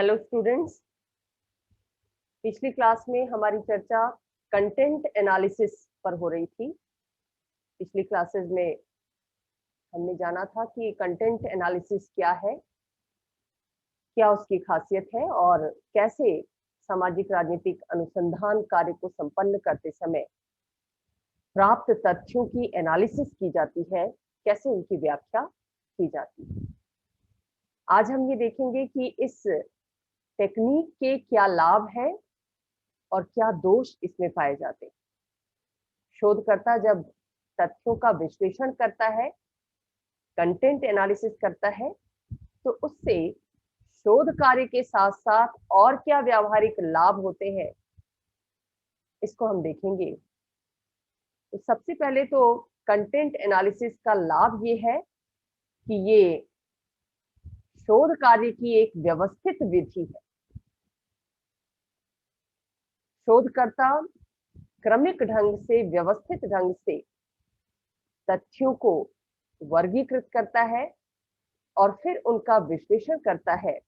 Hello students. पिछली class में हमारी चर्चा कंटेंट एनालिसिस पर हो रही थी। पिछली क्लासेस में हमने जाना था कि कंटेंट एनालिसिस क्या है, क्या उसकी खासियत है और कैसे सामाजिक राजनीतिक अनुसंधान कार्य को संपन्न करते समय प्राप्त तथ्यों की एनालिसिस की जाती है, कैसे उनकी व्याख्या की जाती है। आज हम ये देखेंगे कि इस टेक्निक के क्या लाभ हैं और क्या दोष इसमें पाए जाते हैं। शोधकर्ता जब तथ्यों का विश्लेषण करता है, कंटेंट एनालिसिस करता है, तो उससे शोध कार्य के साथ साथ और क्या व्यावहारिक लाभ होते हैं, इसको हम देखेंगे। तो सबसे पहले तो कंटेंट एनालिसिस का लाभ ये है कि ये शोध कार्य की एक व्यवस्थित विधि है। शोधकर्ता क्रमिक ढंग से, व्यवस्थित ढंग से तथ्यों को वर्गीकृत करता है और फिर उनका विश्लेषण करता है।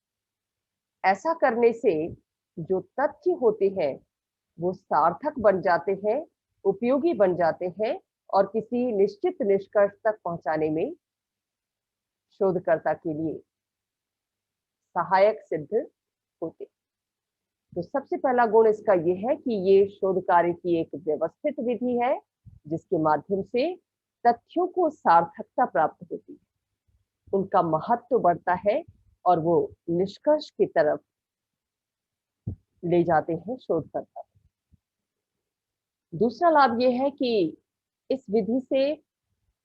ऐसा करने से जो तथ्य होते हैं वो सार्थक बन जाते हैं, उपयोगी बन जाते हैं और किसी निश्चित निष्कर्ष तक पहुंचाने में शोधकर्ता के लिए सहायक सिद्ध होते। तो सबसे पहला गुण इसका यह है कि ये शोध कार्य की एक व्यवस्थित विधि है जिसके माध्यम से तथ्यों को सार्थकता प्राप्त होती है, उनका महत्व बढ़ता है और वो निष्कर्ष की तरफ ले जाते हैं शोधकर्ता। दूसरा लाभ ये है कि इस विधि से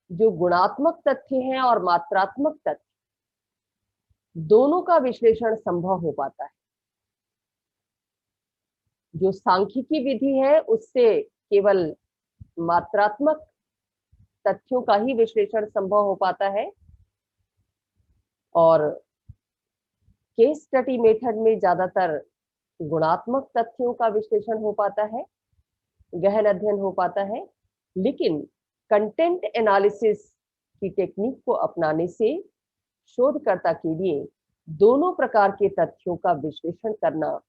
जो गुणात्मक तथ्य हैं और मात्रात्मक तथ्य दोनों का विश्लेषण संभव हो पाता है। जो सांख्यिकी विधि है उससे केवल मात्रात्मक तथ्यों का ही विश्लेषण संभव हो पाता है और केस स्टडी मेथड में ज्यादातर गुणात्मक तथ्यों का विश्लेषण हो पाता है, गहन अध्ययन हो पाता है। लेकिन कंटेंट एनालिसिस की टेक्निक को अपनाने से शोधकर्ता के लिए दोनों प्रकार के तथ्यों का विश्लेषण करना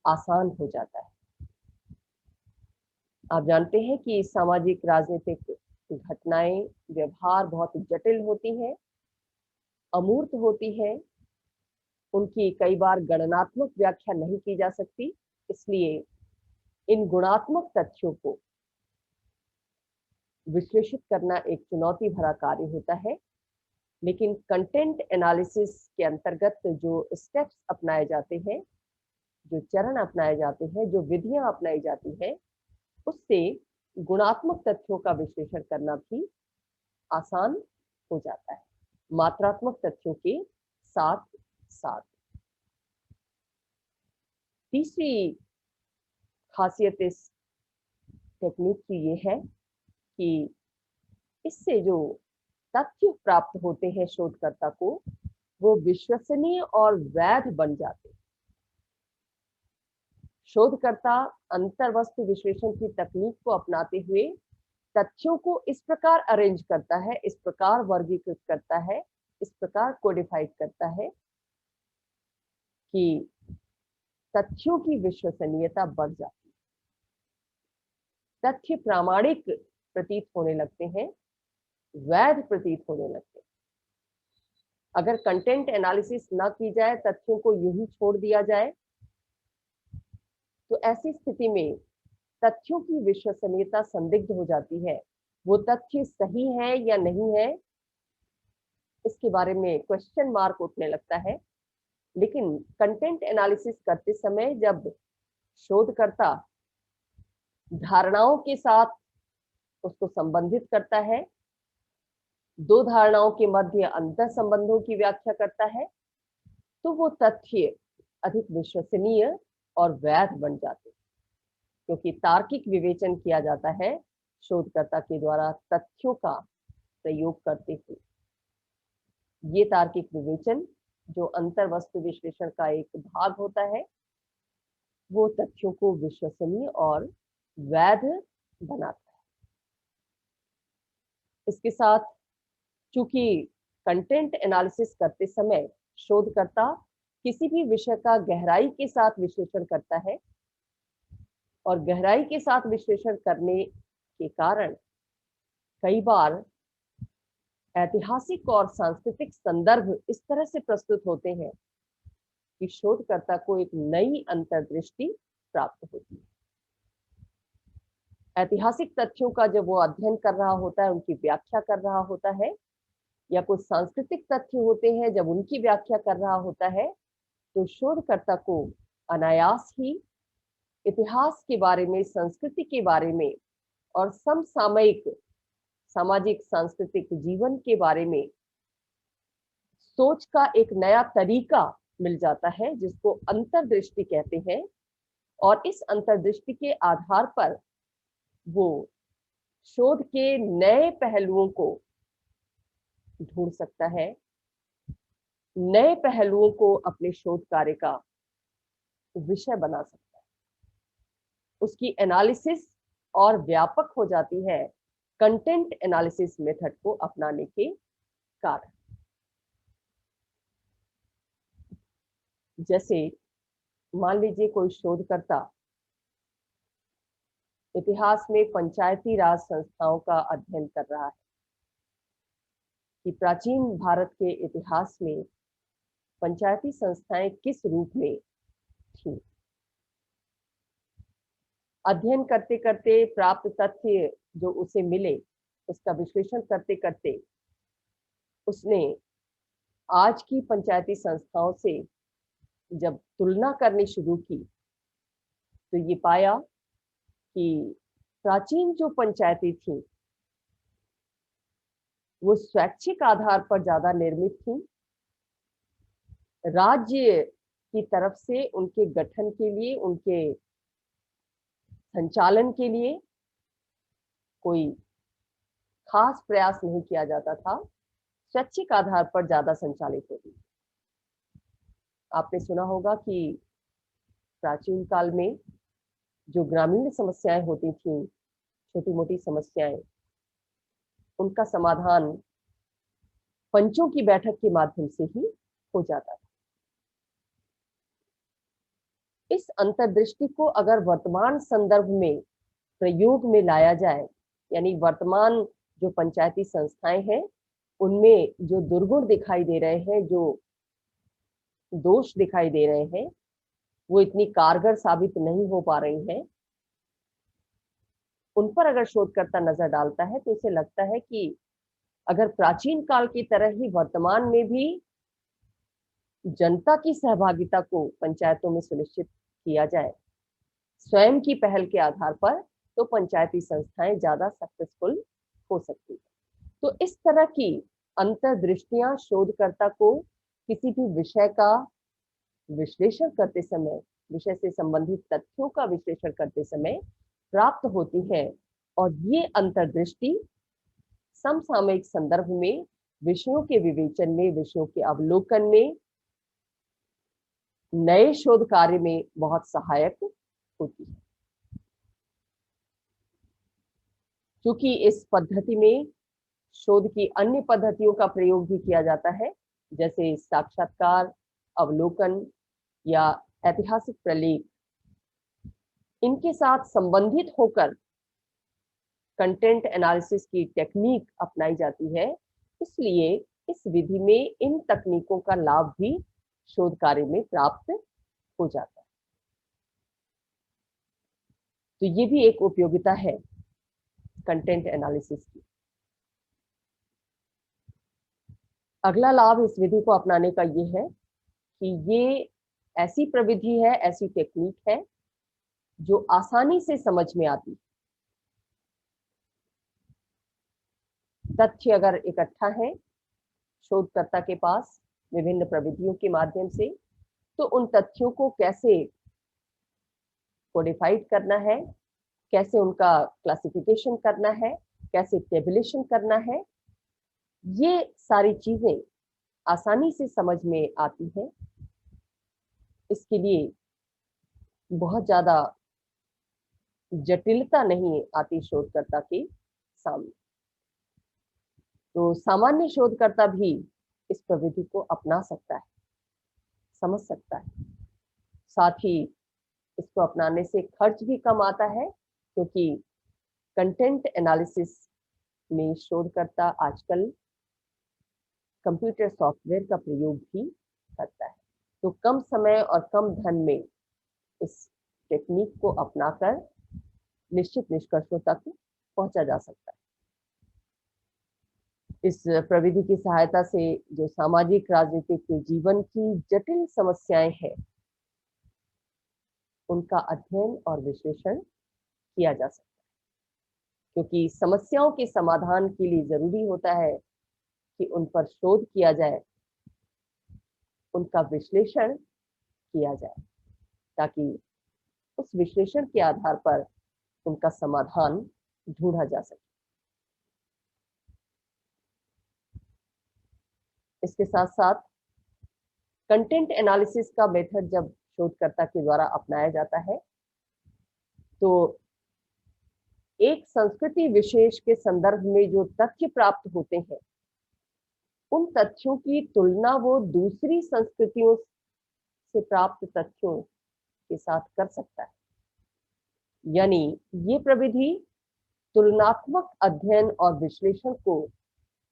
आसान हो जाता है। आप जानते हैं कि सामाजिक राजनीतिक घटनाएं, व्यवहार बहुत जटिल होती हैं, अमूर्त होती हैं, उनकी कई बार गणनात्मक व्याख्या नहीं की जा सकती। इसलिए इन गुणात्मक तथ्यों को विश्लेषित करना एक चुनौती भरा कार्य होता है। लेकिन कंटेंट एनालिसिस के अंतर्गत जो स्टेप्स अपनाए जाते हैं, जो चरण अपनाए जाते हैं, जो विधियां अपनाई जाती हैं, उससे गुणात्मक तथ्यों का विश्लेषण करना भी आसान हो जाता है, मात्रात्मक तथ्यों के साथ साथ। तीसरी खासियत इस टेक्निक की ये है कि इससे जो तथ्य प्राप्त होते हैं शोधकर्ता को, वो विश्वसनीय और वैध बन जाते हैं। शोधकर्ता अंतर्वस्तु विश्लेषण की तकनीक को अपनाते हुए तथ्यों को इस प्रकार अरेंज करता है, इस प्रकार वर्गीकृत करता है, इस प्रकार कोडिफाइड करता है कि तथ्यों की विश्वसनीयता बढ़ जाती है, तथ्य प्रामाणिक प्रतीत होने लगते हैं, वैध प्रतीत होने लगते हैं। अगर कंटेंट एनालिसिस ना की जाए, तथ्यों को यूं ही छोड़ दिया जाए, तो ऐसी स्थिति में तथ्यों की विश्वसनीयता संदिग्ध हो जाती है। वो तथ्य सही है या नहीं है, इसके बारे में क्वेश्चन मार्क उठने लगता है। लेकिन कंटेंट एनालिसिस करते समय जब शोधकर्ता धारणाओं के साथ उसको संबंधित करता है, दो धारणाओं के मध्य अंतर संबंधों की व्याख्या करता है, तो वो तथ्य अधिक विश्वसनीय और वैध बन जाते हैं, क्योंकि तार्किक विवेचन किया जाता है शोधकर्ता के द्वारा तथ्यों का प्रयोग करते हुए। ये तार्किक विवेचन जो अंतर्वस्तु विश्लेषण का एक भाग होता है, वो तथ्यों को विश्वसनीय और वैध बनाता है। इसके साथ चूंकि कंटेंट एनालिसिस करते समय शोधकर्ता किसी भी विषय का गहराई के साथ विश्लेषण करता है और गहराई के साथ विश्लेषण करने के कारण कई बार ऐतिहासिक और सांस्कृतिक संदर्भ इस तरह से प्रस्तुत होते हैं कि शोधकर्ता को एक नई अंतर्दृष्टि प्राप्त होती है। ऐतिहासिक तथ्यों का जब वो अध्ययन कर रहा होता है, उनकी व्याख्या कर रहा होता है, या कुछ सांस्कृतिक तथ्य होते हैं जब उनकी व्याख्या कर रहा होता है, तो शोधकर्ता को अनायास ही इतिहास के बारे में, संस्कृति के बारे में और समसामयिक सामाजिक सांस्कृतिक जीवन के बारे में सोच का एक नया तरीका मिल जाता है, जिसको अंतर्दृष्टि कहते हैं। और इस अंतर्दृष्टि के आधार पर वो शोध के नए पहलुओं को ढूंढ सकता है, नए पहलुओं को अपने शोध कार्य का विषय बना सकता है। उसकी एनालिसिस और व्यापक हो जाती है कंटेंट एनालिसिस मेथड को अपनाने के कारण। जैसे मान लीजिए कोई शोधकर्ता इतिहास में पंचायती राज संस्थाओं का अध्ययन कर रहा है कि प्राचीन भारत के इतिहास में पंचायती संस्थाएं किस रूप में थी। अध्ययन करते करते प्राप्त तथ्य जो उसे मिले, उसका विश्लेषण करते करते उसने आज की पंचायती संस्थाओं से जब तुलना करनी शुरू की तो ये पाया कि प्राचीन जो पंचायतें थी वो स्वैच्छिक आधार पर ज्यादा निर्मित थी। राज्य की तरफ से उनके गठन के लिए, उनके संचालन के लिए कोई खास प्रयास नहीं किया जाता था, स्वैच्छिक आधार पर ज्यादा संचालित होती। आपने सुना होगा कि प्राचीन काल में जो ग्रामीण समस्याएं होती थी, छोटी मोटी समस्याएं, उनका समाधान पंचों की बैठक के माध्यम से ही हो जाता था। इस अंतर्दृष्टि को अगर वर्तमान संदर्भ में प्रयोग में लाया जाए, यानी वर्तमान जो पंचायती संस्थाएं हैं उनमें जो दुर्गुण दिखाई दे रहे हैं, जो दोष दिखाई दे रहे हैं, वो इतनी कारगर साबित नहीं हो पा रही हैं, उन पर अगर शोधकर्ता नजर डालता है तो उसे लगता है कि अगर प्राचीन काल की तरह ही वर्तमान में भी जनता की सहभागिता को पंचायतों में सुनिश्चित किया जाए स्वयं की पहल के आधार पर, तो पंचायती संस्थाएं ज्यादा सक्सेसफुल हो सकती है। तो इस तरह की अंतर्दृष्टियां शोधकर्ता को किसी भी विषय का विश्लेषण करते समय, विषय से संबंधित तथ्यों का विश्लेषण करते समय प्राप्त होती है। और ये अंतर्दृष्टि समसामयिक संदर्भ में, विषयों के विवेचन में, विषयों के अवलोकन में, नए शोध कार्य में बहुत सहायक होती है। क्योंकि इस पद्धति में शोध की अन्य पद्धतियों का प्रयोग भी किया जाता है, जैसे साक्षात्कार, अवलोकन या ऐतिहासिक प्रलेख, इनके साथ संबंधित होकर कंटेंट एनालिसिस की टेक्निक अपनाई जाती है। इसलिए इस विधि में इन तकनीकों का लाभ भी शोध कार्य में प्राप्त हो जाता है। तो ये भी एक उपयोगिता है कंटेंट एनालिसिस की। अगला लाभ इस विधि को अपनाने का ये है कि ये ऐसी प्रविधि है, ऐसी टेक्निक है जो आसानी से समझ में आती। तथ्य अगर इकट्ठा है शोधकर्ता के पास विभिन्न प्रविधियों के माध्यम से, तो उन तथ्यों को कैसे कोडिफाइड करना है, कैसे उनका क्लासिफिकेशन करना है, कैसे टेबुलेशन करना है, ये सारी चीजें आसानी से समझ में आती हैं। इसके लिए बहुत ज्यादा जटिलता नहीं आती शोधकर्ता के सामने। तो सामान्य शोधकर्ता भी इस प्रविधि को अपना सकता है। समझ सकता है। साथ ही इसको अपनाने से खर्च भी कम आता है, क्योंकि कंटेंट एनालिसिस में शोधकर्ता आजकल कंप्यूटर सॉफ्टवेयर का प्रयोग भी करता है। तो कम समय और कम धन में इस टेक्निक को अपनाकर निश्चित निष्कर्षों तक पहुंचा जा सकता है। इस प्रविधि की सहायता से जो सामाजिक राजनीतिक जीवन की जटिल समस्याएं हैं, उनका अध्ययन और विश्लेषण किया जा सकता है, क्योंकि समस्याओं के समाधान के लिए जरूरी होता है कि उन पर शोध किया जाए, उनका विश्लेषण किया जाए, ताकि उस विश्लेषण के आधार पर उनका समाधान ढूंढा जा सके। इसके साथ साथ कंटेंट एनालिसिस का मेथड जब शोधकर्ता के द्वारा अपनाया जाता है, तो एक संस्कृति विशेष के संदर्भ में जो तथ्य प्राप्त होते हैं, उन तथ्यों की तुलना वो दूसरी संस्कृतियों से प्राप्त तथ्यों के साथ कर सकता है। यानी ये प्रविधि तुलनात्मक अध्ययन और विश्लेषण को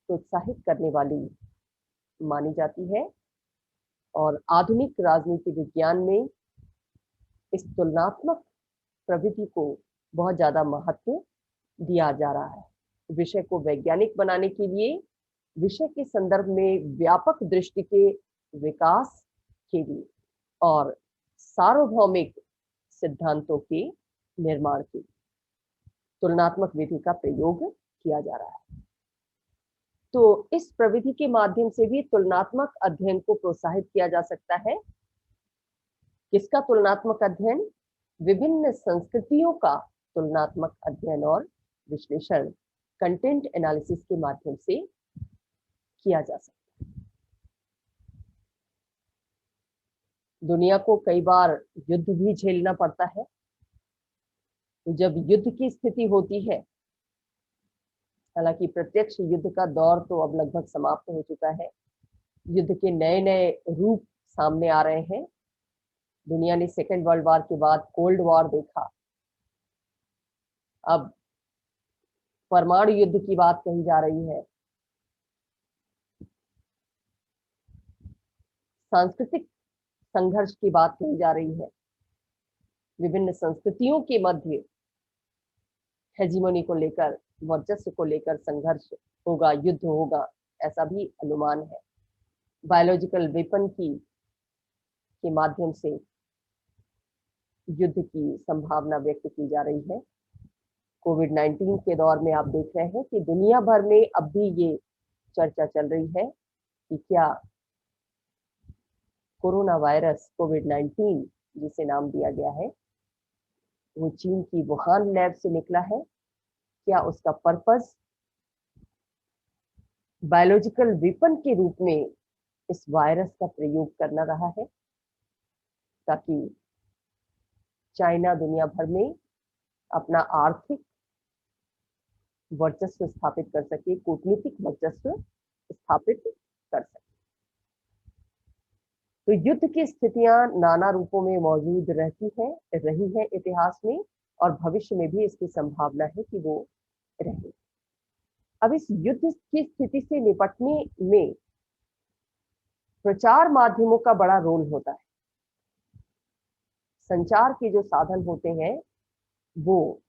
प्रोत्साहित करने वाली मानी जाती है, और आधुनिक राजनीति विज्ञान में इस तुलनात्मक प्रविधि को बहुत ज्यादा महत्व दिया जा रहा है। विषय को वैज्ञानिक बनाने के लिए विषय के संदर्भ में व्यापक दृष्टि के विकास के लिए और सार्वभौमिक सिद्धांतों के निर्माण के लिए तुलनात्मक विधि का प्रयोग किया जा रहा है। तो इस प्रविधि के माध्यम से भी तुलनात्मक अध्ययन को प्रोत्साहित किया जा सकता है। किसका तुलनात्मक अध्ययन? विभिन्न संस्कृतियों का तुलनात्मक अध्ययन और विश्लेषण कंटेंट एनालिसिस के माध्यम से किया जा सकता है। दुनिया को कई बार युद्ध भी झेलना पड़ता है। तो जब युद्ध की स्थिति होती है, हालांकि प्रत्यक्ष युद्ध का दौर तो अब लगभग समाप्त हो चुका है, युद्ध के नए नए रूप सामने आ रहे हैं। दुनिया ने सेकेंड वर्ल्ड वॉर के बाद कोल्ड वॉर देखा, अब परमाणु युद्ध की बात कही जा रही है। सांस्कृतिक संघर्ष की बात कही जा रही है। विभिन्न संस्कृतियों के मध्य हेजिमोनी को लेकर, वर्चस्व को लेकर संघर्ष होगा, युद्ध होगा, ऐसा भी अनुमान है। बायोलॉजिकल वेपन के माध्यम से युद्ध की संभावना व्यक्त की जा रही है। कोविड-19 के दौर में आप देख रहे हैं कि दुनिया भर में अब भी ये चर्चा चल रही है कि क्या कोरोना वायरस कोविड-19 जिसे नाम दिया गया है, वो चीन की वुहान लैब से निकला है? क्या उसका पर्पस बायोलॉजिकल वेपन के रूप में इस वायरस का प्रयोग करना रहा है, ताकि चाइना दुनिया भर में अपना आर्थिक वर्चस्व स्थापित कर सके, कूटनीतिक वर्चस्व स्थापित कर सके। तो युद्ध की स्थितियां नाना रूपों में मौजूद रही है इतिहास में, और भविष्य में भी इसकी संभावना है कि वो रहे। अब इस युद्ध की स्थिति से निपटने में प्रचार माध्यमों का बड़ा रोल होता है। संचार के जो साधन होते हैं वो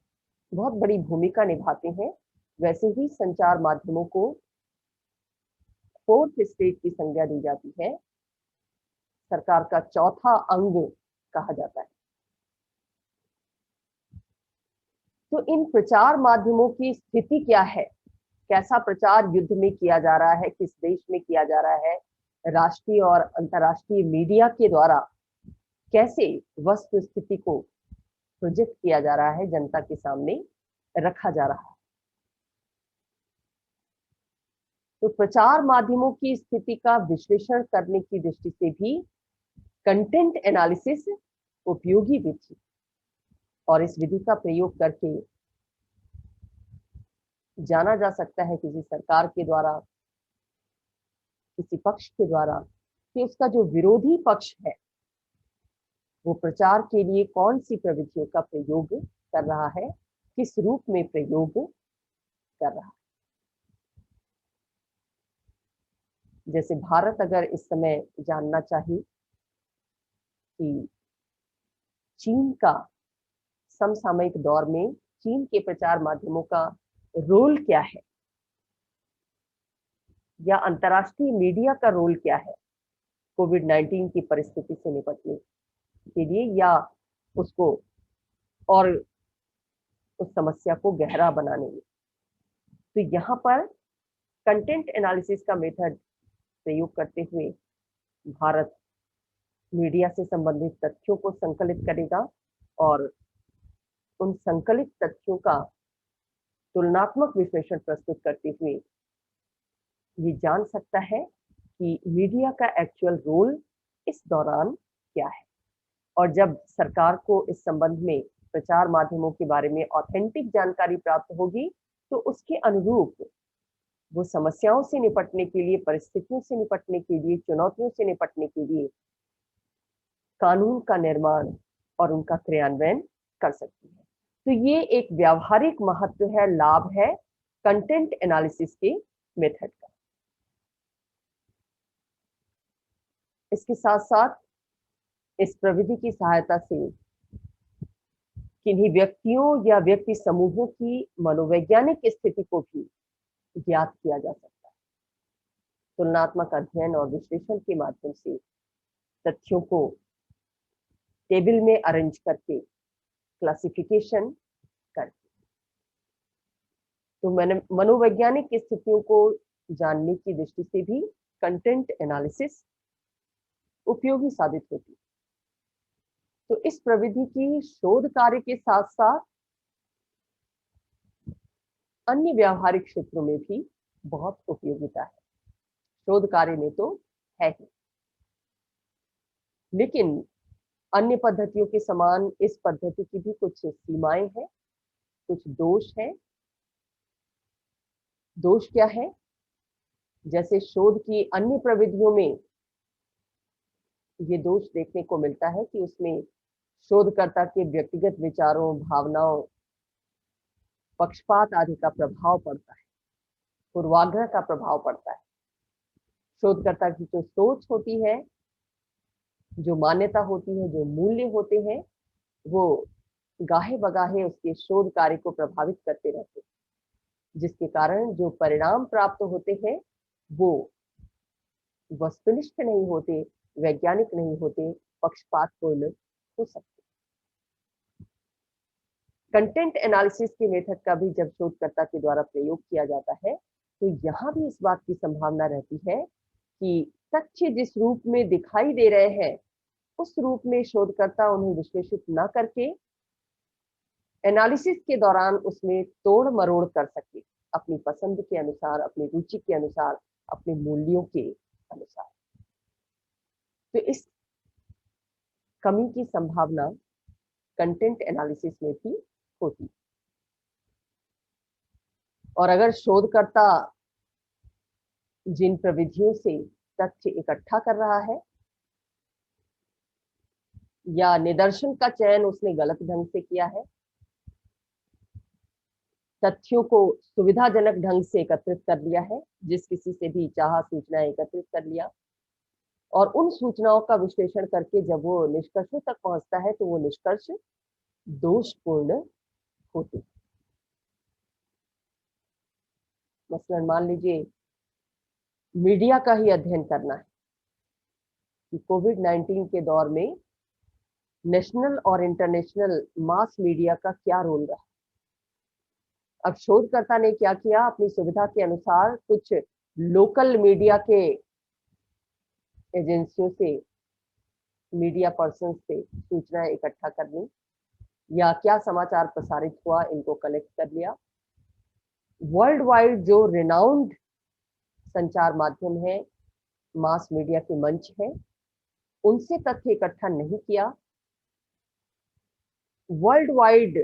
बहुत बड़ी भूमिका निभाते हैं। वैसे ही संचार माध्यमों को फोर्थ स्टेज की संज्ञा दी जाती है, सरकार का चौथा अंग कहा जाता है। तो इन प्रचार माध्यमों की स्थिति क्या है? कैसा प्रचार युद्ध में किया जा रहा है, किस देश में किया जा रहा है? राष्ट्रीय और अंतर्राष्ट्रीय मीडिया के द्वारा कैसे वस्तु स्थिति को प्रोजेक्ट किया जा रहा है, जनता के सामने रखा जा रहा है। तो प्रचार माध्यमों की स्थिति का विश्लेषण करने की दृष्टि से भी कंटेंट एनालिसिस उपयोगी विधि, और इस विधि का प्रयोग करके जाना जा सकता है किसी सरकार के द्वारा, किसी पक्ष के द्वारा कि उसका जो विरोधी पक्ष है वो प्रचार के लिए कौन सी प्रविधियों का प्रयोग कर रहा है, किस रूप में प्रयोग कर रहा है। जैसे भारत अगर इस समय जानना चाहे कि चीन का समसामयिक दौर में चीन के प्रचार माध्यमों का रोल क्या है, या अंतर्राष्ट्रीय मीडिया का रोल क्या है कोविड-19 की परिस्थिति से निपटने के लिए, या उसको और उस समस्या को गहरा बनाने में। तो यहाँ पर कंटेंट एनालिसिस का मेथड प्रयोग करते हुए भारत मीडिया से संबंधित तथ्यों को संकलित करेगा और उन संकलित तथ्यों का तुलनात्मक विश्लेषण प्रस्तुत करते हुए ये जान सकता है कि मीडिया का एक्चुअल रोल इस दौरान क्या है। और जब सरकार को इस संबंध में प्रचार माध्यमों के बारे में ऑथेंटिक जानकारी प्राप्त होगी तो उसके अनुरूप वो समस्याओं से निपटने के लिए, परिस्थितियों से निपटने के लिए, चुनौतियों से निपटने के लिए कानून का निर्माण और उनका क्रियान्वयन कर सकती है। तो ये एक व्यावहारिक महत्व है, लाभ है कंटेंट एनालिसिस के मेथड का। इसके साथ साथ इस प्रविधि की सहायता से किन्हीं व्यक्तियों या व्यक्ति समूहों की मनोवैज्ञानिक स्थिति को भी ज्ञात किया जा सकता है। तुलनात्मक अध्ययन और विश्लेषण के माध्यम से तथ्यों को टेबल में अरेंज करके क्लासिफिकेशन करके, तो मैंने मनोवैज्ञानिक स्थितियों को जानने की दृष्टि से भी कंटेंट एनालिसिस उपयोगी साबित होती है। तो इस प्रविधि की शोध कार्य के साथ साथ अन्य व्यावहारिक क्षेत्रों में भी बहुत उपयोगिता है। शोध कार्य में तो है ही, लेकिन अन्य पद्धतियों के समान इस पद्धति की भी कुछ सीमाएं हैं, कुछ दोष हैं। दोष क्या है? जैसे शोध की अन्य प्रविधियों में ये दोष देखने को मिलता है कि उसमें शोधकर्ता के व्यक्तिगत विचारों, भावनाओं, पक्षपात आदि का प्रभाव पड़ता है, पूर्वाग्रह का प्रभाव पड़ता है। शोधकर्ता की जो सोच होती है, जो मान्यता होती है, जो मूल्य होते हैं, वो गाहे बगाहे उसके शोध कार्य को प्रभावित करते रहते हैं, जिसके कारण जो परिणाम प्राप्त होते हैं वो वस्तुनिष्ठ नहीं होते, वैज्ञानिक नहीं होते, पक्षपातपूर्ण हो सकते। कंटेंट एनालिसिस के मेथड का भी जब शोधकर्ता के द्वारा प्रयोग किया जाता है तो यहाँ भी इस बात की संभावना रहती है कि तथ्य जिस रूप में दिखाई दे रहे हैं उस रूप में शोधकर्ता उन्हें विश्लेषित न करके एनालिसिस के दौरान उसमें तोड़ मरोड़ कर सके, अपनी पसंद के अनुसार, अपनी रुचि के अनुसार, अपने मूल्यों के अनुसार। तो इस कमी की संभावना कंटेंट एनालिसिस में भी होती। और अगर शोधकर्ता जिन प्रविधियों से तथ्य इकट्ठा कर रहा है या निदर्शन का चयन उसने गलत ढंग से किया है, तथ्यों को सुविधाजनक ढंग से एकत्रित कर लिया है, जिस किसी से भी चाहा सूचनाएं एकत्रित कर लिया, और उन सूचनाओं का विश्लेषण करके जब वो निष्कर्षों तक पहुंचता है तो वो निष्कर्ष दोषपूर्ण होते हैं। मसलन मान लीजिए मीडिया का ही अध्ययन करना है कि कोविड-19 के दौर में नेशनल और इंटरनेशनल मास मीडिया का क्या रोल रहा। अब शोधकर्ता ने क्या किया, अपनी सुविधा के अनुसार कुछ लोकल मीडिया के एजेंसियों से, मीडिया पर्सन से सूचनाएं इकट्ठा कर ली, या क्या समाचार प्रसारित हुआ इनको कलेक्ट कर लिया। वर्ल्ड वाइड जो रिनाउंड संचार माध्यम है, मास मीडिया के मंच है, उनसे तथ्य इकट्ठा नहीं किया, वर्ल्ड वाइड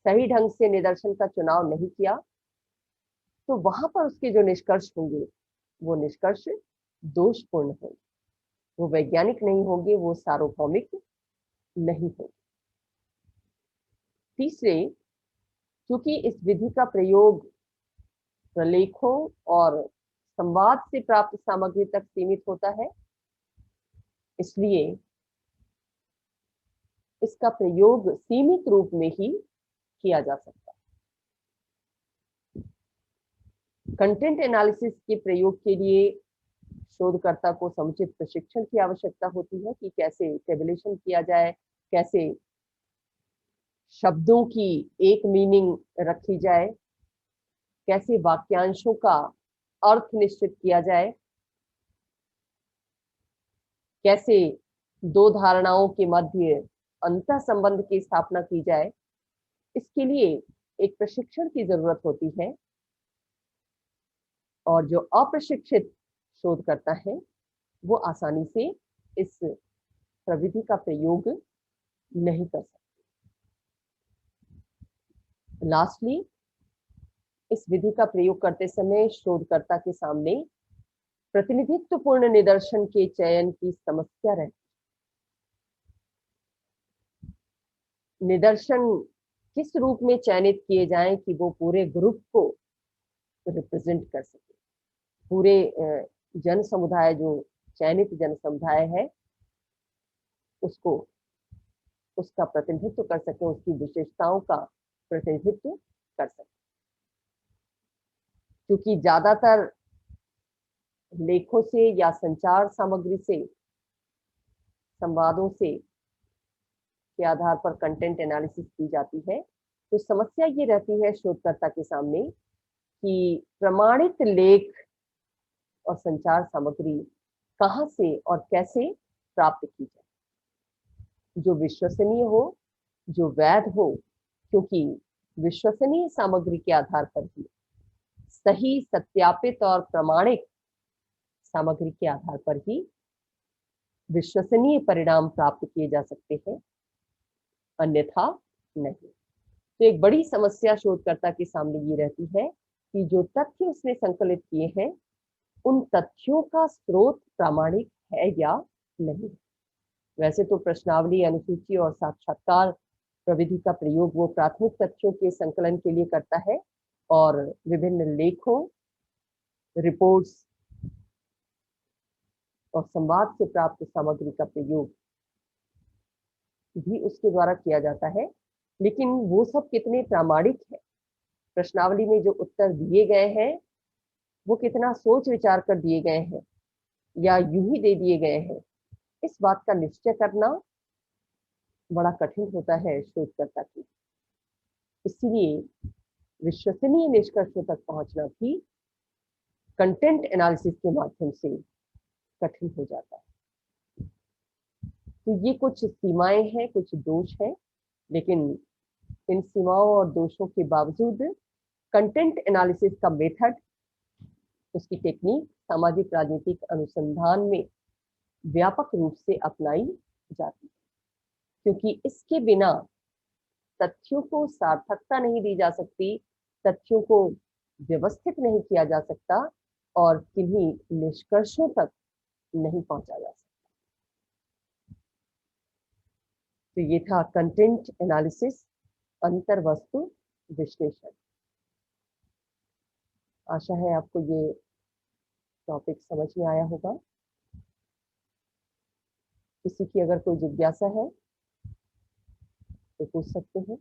सही ढंग से निदर्शन का चुनाव नहीं किया, तो वहां पर उसके जो निष्कर्ष होंगे वो निष्कर्ष दोषपूर्ण होंगे। वो वैज्ञानिक नहीं होंगे, वो सार्वभौमिक नहीं होंगे। तीसरे, क्योंकि इस विधि का प्रयोग प्रलेखों और संवाद से प्राप्त सामग्री तक सीमित होता है, इसलिए इसका प्रयोग सीमित रूप में ही किया जा सकता है। कंटेंट एनालिसिस के प्रयोग के लिए शोधकर्ता को समुचित प्रशिक्षण की आवश्यकता होती है कि कैसे टेबुलेशन किया जाए, कैसे शब्दों की एक मीनिंग रखी जाए, कैसे वाक्यांशों का अर्थ निश्चित किया जाए, कैसे दो धारणाओं के मध्य अंतः संबंध की स्थापना की जाए। इसके लिए एक प्रशिक्षण की जरूरत होती है, और जो अप्रशिक्षित शोधकर्ता है वो आसानी से इस प्रविधि का प्रयोग नहीं कर सकते। लास्टली, इस विधि का प्रयोग करते समय शोधकर्ता के सामने प्रतिनिधित्वपूर्ण निदर्शन के चयन की समस्या रहती है। निदर्शन किस रूप में चयनित किए जाएं कि वो पूरे ग्रुप को रिप्रेजेंट कर सके, पूरे जन समुदाय, जो चयनित जन समुदाय है उसको, उसका प्रतिनिधित्व कर सके, उसकी विशेषताओं का प्रतिनिधित्व कर सके। क्योंकि ज्यादातर लेखों से या संचार सामग्री से, संवादों से के आधार पर कंटेंट एनालिसिस की जाती है, तो समस्या ये रहती है शोधकर्ता के सामने कि प्रमाणित लेख और संचार सामग्री कहाँ से और कैसे प्राप्त की जाए जो विश्वसनीय हो, जो वैध हो, क्योंकि विश्वसनीय सामग्री के आधार पर ही, सही सत्यापित और प्रमाणिक सामग्री के आधार पर ही विश्वसनीय परिणाम प्राप्त किए जा सकते हैं, अन्यथा नहीं। तो एक बड़ी समस्या शोधकर्ता के सामने ये रहती है कि जो तथ्य उसने संकलित किए हैं उन तथ्यों का स्रोत प्रामाणिक है या नहीं। वैसे तो प्रश्नावली, अनुसूची और साक्षात्कार प्रविधि का प्रयोग वो प्राथमिक तथ्यों के संकलन के लिए करता है, और विभिन्न लेखों, रिपोर्ट्स और संवाद से प्राप्त सामग्री का प्रयोग भी उसके द्वारा किया जाता है। लेकिन वो सब कितने प्रामाणिक है, प्रश्नावली में जो उत्तर दिए गए हैं वो कितना सोच विचार कर दिए गए हैं या यूं ही दे दिए गए हैं, इस बात का निश्चय करना बड़ा कठिन होता है शोधकर्ता की। इसलिए विश्वसनीय निष्कर्षों तक पहुंचना भी कंटेंट एनालिसिस के माध्यम से कठिन हो जाता है। तो ये कुछ सीमाएं हैं, कुछ दोष हैं, लेकिन इन सीमाओं और दोषों के बावजूद कंटेंट एनालिसिस का मेथड, उसकी टेक्निक सामाजिक राजनीतिक अनुसंधान में व्यापक रूप से अपनाई जाती है, क्योंकि इसके बिना तथ्यों को सार्थकता नहीं दी जा सकती, तथ्यों को व्यवस्थित नहीं किया जा सकता और किन्हीं निष्कर्षों तक नहीं पहुंचा जा सकता। तो ये था कंटेंट एनालिसिस, अंतर्वस्तु विश्लेषण। आशा है आपको ये टॉपिक समझ में आया होगा। किसी की अगर कोई जिज्ञासा है तो पूछ सकते हैं।